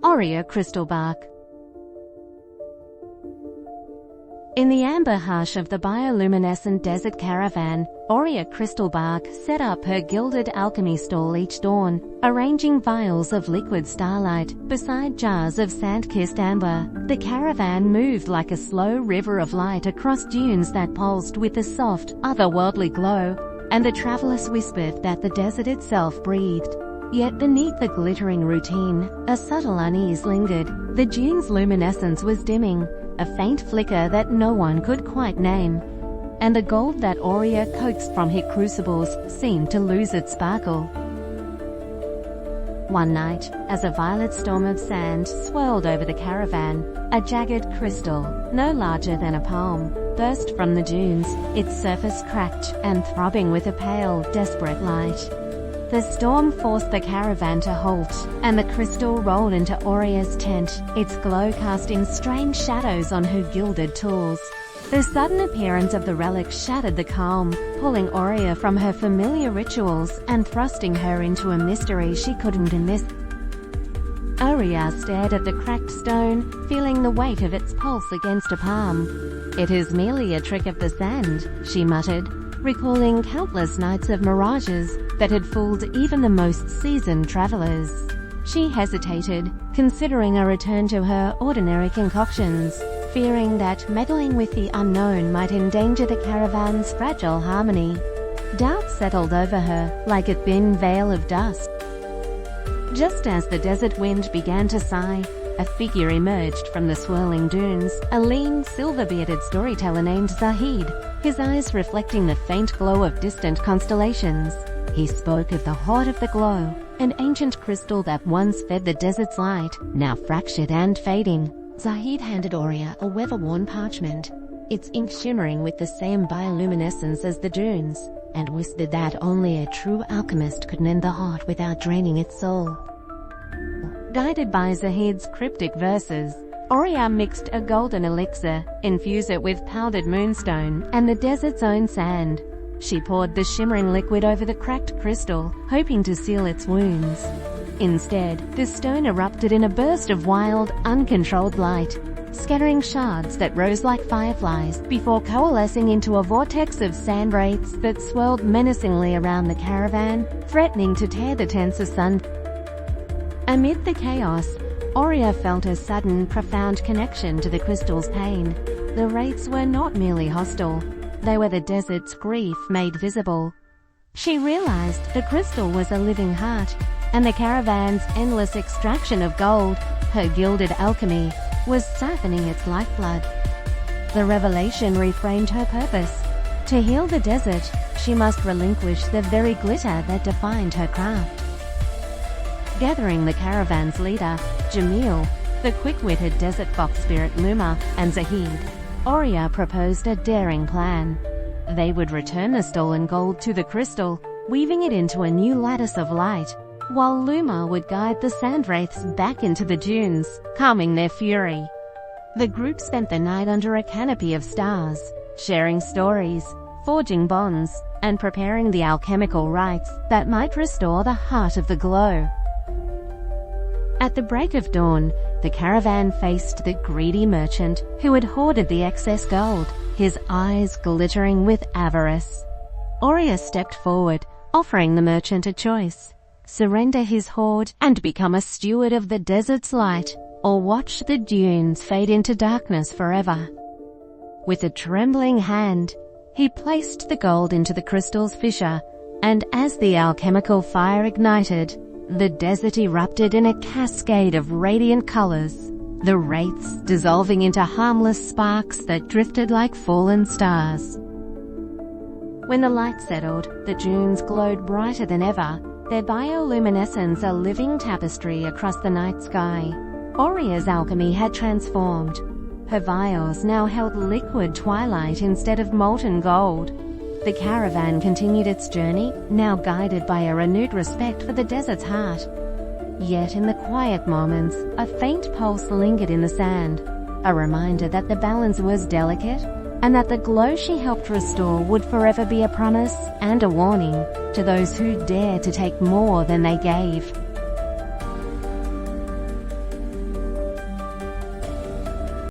Oria Crystalbark. In the amber hush of the bioluminescent desert caravan, Oria Crystalbark set up her gilded alchemy stall each dawn, arranging vials of liquid starlight beside jars of sand-kissed amber. The caravan moved like a slow river of light across dunes that pulsed with a soft, otherworldly glow, and the travelers whispered that the desert itself breathed. Yet beneath the glittering routine, a subtle unease lingered. The dune's luminescence was dimming, a faint flicker that no one could quite name, and the gold that Oria coaxed from her crucibles seemed to lose its sparkle. One night, as a violet storm of sand swirled over the caravan, a jagged crystal, no larger than a palm, burst from the dunes, its surface cracked and throbbing with a pale, desperate light. The storm forced the caravan to halt, and the crystal rolled into Oria's tent, its glow casting strange shadows on her gilded tools. The sudden appearance of the relic shattered the calm, pulling Oria from her familiar rituals and thrusting her into a mystery she couldn't miss. Oria stared at the cracked stone, feeling the weight of its pulse against a palm. "It is merely a trick of the sand," she muttered, recalling countless nights of mirages that had fooled even the most seasoned travelers. She hesitated, considering a return to her ordinary concoctions, fearing that meddling with the unknown might endanger the caravan's fragile harmony. Doubt settled over her, like a thin veil of dust. Just as the desert wind began to sigh, a figure emerged from the swirling dunes, a lean, silver-bearded storyteller named Zahid, his eyes reflecting the faint glow of distant constellations. He spoke of the heart of the glow, an ancient crystal that once fed the desert's light, now fractured and fading. Zahid handed Oria a weather-worn parchment, its ink shimmering with the same bioluminescence as the dunes, and whispered that only a true alchemist could mend the heart without draining its soul. Guided by Zahid's cryptic verses, Oria mixed a golden elixir, infused it with powdered moonstone and the desert's own sand. She poured the shimmering liquid over the cracked crystal, hoping to seal its wounds. Instead, the stone erupted in a burst of wild, uncontrolled light, scattering shards that rose like fireflies before coalescing into a vortex of sand wraiths that swirled menacingly around the caravan, threatening to tear the tents asunder. Amid the chaos, Oria felt a sudden, profound connection to the crystal's pain. The wraiths were not merely hostile, they were the desert's grief made visible. She realized the crystal was a living heart, and the caravan's endless extraction of gold, her gilded alchemy, was siphoning its lifeblood. The revelation reframed her purpose. To heal the desert, she must relinquish the very glitter that defined her craft. Gathering the caravan's leader, Jamil, the quick-witted desert fox spirit Luma, and Zahid, Oria proposed a daring plan. They would return the stolen gold to the crystal, weaving it into a new lattice of light, while Luma would guide the sand wraiths back into the dunes, calming their fury. The group spent the night under a canopy of stars, sharing stories, forging bonds, and preparing the alchemical rites that might restore the heart of the glow. At the break of dawn, the caravan faced the greedy merchant who had hoarded the excess gold, his eyes glittering with avarice. Oria stepped forward, offering the merchant a choice: surrender his hoard and become a steward of the desert's light, or watch the dunes fade into darkness forever. With a trembling hand, he placed the gold into the crystal's fissure, and as the alchemical fire ignited, the desert erupted in a cascade of radiant colors, the wraiths dissolving into harmless sparks that drifted like fallen stars. When the light settled, the dunes glowed brighter than ever, their bioluminescence a living tapestry across the night sky. Oria's alchemy had transformed. Her vials now held liquid twilight instead of molten gold. The caravan continued its journey, now guided by a renewed respect for the desert's heart. Yet in the quiet moments, a faint pulse lingered in the sand, a reminder that the balance was delicate, and that the glow she helped restore would forever be a promise and a warning to those who dare to take more than they gave.